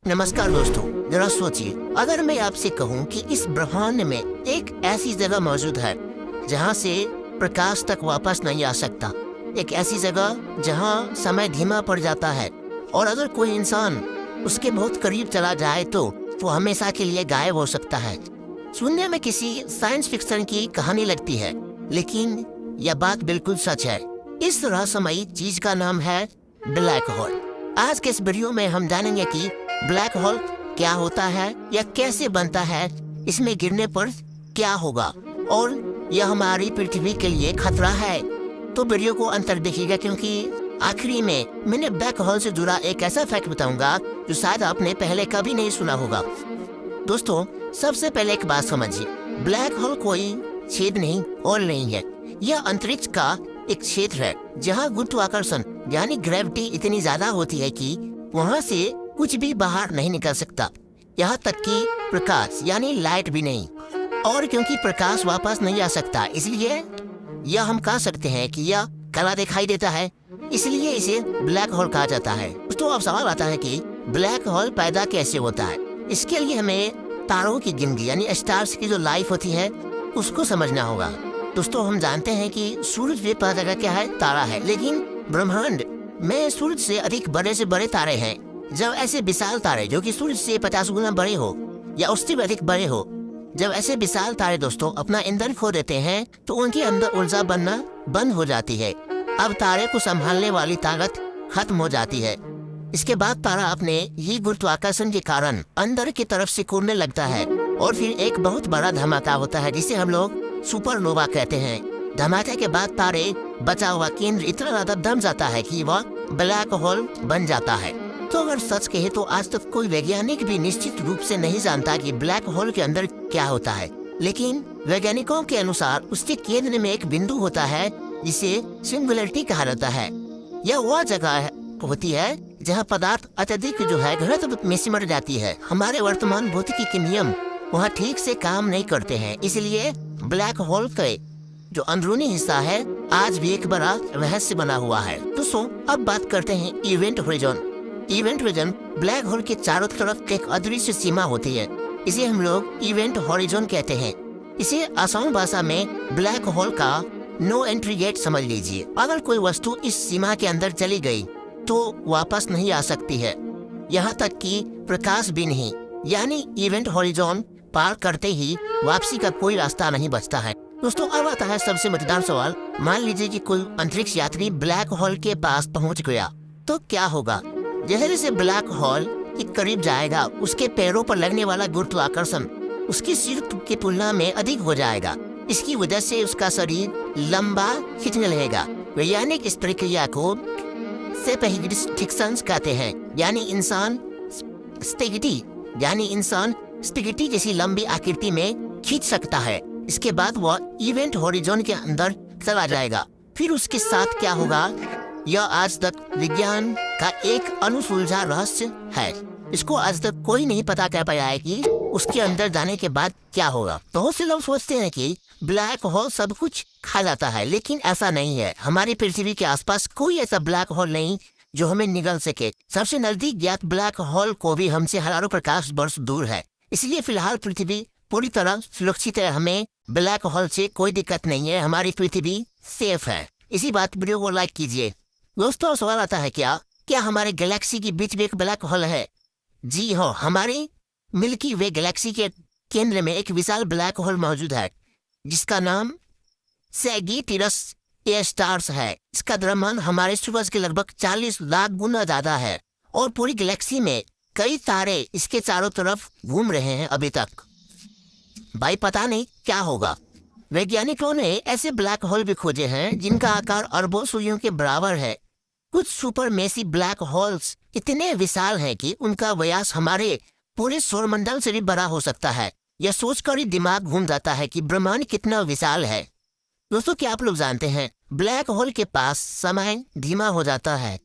नमस्कार दोस्तों, जरा सोचिए, अगर मैं आपसे कहूं कि इस ब्रह्मांड में एक ऐसी जगह मौजूद है जहां से प्रकाश तक वापस नहीं आ सकता, एक ऐसी जगह जहां समय धीमा पड़ जाता है और अगर कोई इंसान उसके बहुत करीब चला जाए तो वो हमेशा के लिए गायब हो सकता है। सुनने में किसी साइंस फिक्शन की कहानी लगती है, लेकिन यह बात बिल्कुल सच है। इस रहस्यमयी चीज का नाम है ब्लैक होल। आज के इस वीडियो में हम जानेंगे कि ब्लैक होल क्या होता है या कैसे बनता है, इसमें गिरने पर क्या होगा और यह हमारी पृथ्वी के लिए खतरा है। तो वीडियो को अंत तक देखिएगा, क्योंकि आखिरी में मैंने ब्लैक होल से जुड़ा एक ऐसा फैक्ट बताऊंगा जो शायद आपने पहले कभी नहीं सुना होगा। दोस्तों, सबसे पहले एक बात समझिए, ब्लैक होल कोई छेद नहीं, होल नहीं है। यह अंतरिक्ष का एक क्षेत्र है जहाँ गुरुत्वाकर्षण यानी ग्रेविटी इतनी ज्यादा होती है कि वहाँ से कुछ भी बाहर नहीं निकल सकता, यहाँ तक कि प्रकाश यानी लाइट भी नहीं। और क्योंकि प्रकाश वापस नहीं आ सकता, इसलिए यह हम कह सकते हैं कि यह काला दिखाई देता है, इसलिए इसे ब्लैक होल कहा जाता है। तो अब सवाल आता है कि ब्लैक होल पैदा कैसे होता है। इसके लिए हमें तारों की गिनती यानी स्टार्स की जो लाइफ होती है उसको समझना होगा। दोस्तों, हम जानते हैं कि सूरज भी पता जगह क्या है, तारा है, लेकिन ब्रह्मांड में सूरज से अधिक बड़े से बड़े तारे हैं। जब ऐसे विशाल तारे जो कि सूरज से 50 गुना बड़े हो या उससे भी अधिक बड़े हो, जब ऐसे विशाल तारे दोस्तों अपना ईंधन खो देते हैं तो उनके अंदर ऊर्जा बनना बंद हो जाती है। अब तारे को संभालने वाली ताकत खत्म हो जाती है। इसके बाद तारा अपने ये गुरुत्वाकर्षण के कारण अंदर की तरफ सिकुड़ने लगता है और फिर एक बहुत बड़ा धमाका होता है जिसे हम लोग सुपरनोवा कहते हैं। धमाके के बाद तारे बचा हुआ केंद्र इतना ज्यादा दम जाता है कि वह ब्लैक होल बन जाता है। तो अगर सच कहे तो आज तक कोई वैज्ञानिक भी निश्चित रूप से नहीं जानता कि ब्लैक होल के अंदर क्या होता है, लेकिन वैज्ञानिकों के अनुसार उसके केंद्र में एक बिंदु होता है जिसे सिंगुलरिटी कहा जाता है। यह वह जगह होती है जहाँ पदार्थ अत्यधिक जो है घनत्व में सिमट जाती है। हमारे वर्तमान भौतिकी के नियम वहाँ ठीक से काम नहीं करते हैं, इसलिए ब्लैक होल के जो अंदरूनी हिस्सा है आज भी एक बड़ा रहस्य बना हुआ है। दोस्तों, अब बात करते हैं इवेंट होरिजॉन। इवेंट होरिजॉन ब्लैक होल के चारों तरफ एक अदृश्य सीमा होती है, इसे हम लोग इवेंट होरिजॉन कहते हैं। इसे आसान भाषा में ब्लैक होल का नो एंट्री गेट समझ लीजिए। अगर कोई वस्तु इस सीमा के अंदर चली गई तो वापस नहीं आ सकती है, यहाँ तक कि प्रकाश भी नहीं। यानी इवेंट होरिजॉन पार करते ही वापसी का कोई रास्ता नहीं बचता है। दोस्तों, अब आता है सबसे मजेदार सवाल। मान लीजिए कि कोई अंतरिक्ष यात्री ब्लैक होल के पास पहुंच गया तो क्या होगा। जैसे से ब्लैक होल के करीब जाएगा, उसके पैरों पर लगने वाला गुरुत्वाकर्षण उसकी सिर की तुलना में अधिक हो जाएगा। इसकी वजह से उसका शरीर लंबा खिंचने लगेगा। वैज्ञानिक इस प्रक्रिया को सेपेहिडिक्शन कहते हैं, यानी इंसान स्पेगेटी जैसी लंबी आकृति में खींच सकता है। इसके बाद वह इवेंट होरिजॉन के अंदर चला जाएगा। फिर उसके साथ क्या होगा, यह आज तक विज्ञान का एक अनसुलझा रहस्य है। इसको आज तक कोई नहीं पता कर पाया है कि उसके अंदर जाने के बाद क्या होगा। बहुत से लोग सोचते हैं कि ब्लैक होल सब कुछ खा जाता है, लेकिन ऐसा नहीं है। हमारी पृथ्वी के आसपास कोई ऐसा ब्लैक होल नहीं जो हमें निगल सके। सबसे नजदीक ज्ञात ब्लैक होल को भी हमसे हजारों प्रकाश वर्ष दूर है, इसलिए फिलहाल पृथ्वी पूरी तरह सुरक्षित है। हमें ब्लैक होल से कोई दिक्कत नहीं है, हमारी पृथ्वी सेफ है। इसी बात वीडियो को लाइक कीजिए। दोस्तों, सवाल आता है क्या हमारे गैलेक्सी के बीच में एक ब्लैक होल है। जी हाँ, हमारी मिल्की वे गैलेक्सी के केंद्र में एक विशाल ब्लैक होल मौजूद है जिसका नाम सैगिटियस ए स्टार्स है। इसका द्रव्यमान हमारे सूरज के लगभग 40 लाख गुना ज्यादा है और पूरी गैलेक्सी में कई तारे इसके चारों तरफ घूम रहे हैं अभी तक। भाई, पता नहीं क्या होगा। वैज्ञानिकों ने ऐसे ब्लैक होल भी खोजे हैं जिनका आकार अरबों सूर्यों के बराबर है। कुछ सुपर मैसिव ब्लैक होल्स इतने विशाल हैं कि उनका व्यास हमारे पूरे सौरमंडल से भी बड़ा हो सकता है। यह सोचकर ही दिमाग घूम जाता है कि ब्रह्मांड कितना विशाल है। दोस्तों, क्या आप लोग जानते हैं ब्लैक होल के पास समय धीमा हो जाता है।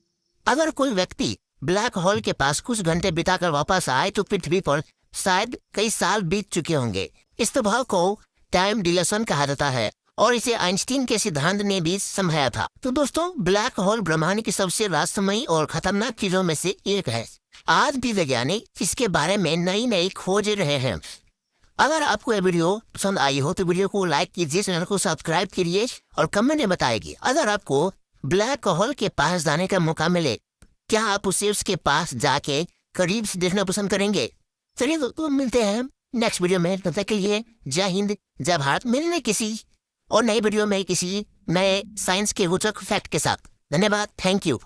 अगर कोई व्यक्ति ब्लैक होल के पास कुछ घंटे बिताकर वापस आए तो पृथ्वी पर शायद कई साल बीत चुके होंगे। इस प्रभाव को टाइम डिलेशन कहा जाता है और इसे आइंस्टीन के सिद्धांत ने भी समझाया था। तो दोस्तों, ब्लैक होल ब्रह्मांड की सबसे रहस्यमयी और खतरनाक चीजों में से एक है। आज भी वैज्ञानिक इसके बारे में नई नई खोज रहे हैं। अगर आपको यह वीडियो पसंद आई हो तो वीडियो को लाइक कीजिए, चैनल को सब्सक्राइब कीजिए और कमेंट में बताइए अगर आपको ब्लैक होल के पास जाने का मौका मिले, क्या आप उसे उसके पास जाके करीब से देखना पसंद करेंगे? चलिए तो मिलते हैं नेक्स्ट वीडियो में। तब तक के लिए जय हिंद जय भारत। मिलने किसी और नई वीडियो में किसी नए साइंस के रोचक फैक्ट के साथ। धन्यवाद, थैंक यू।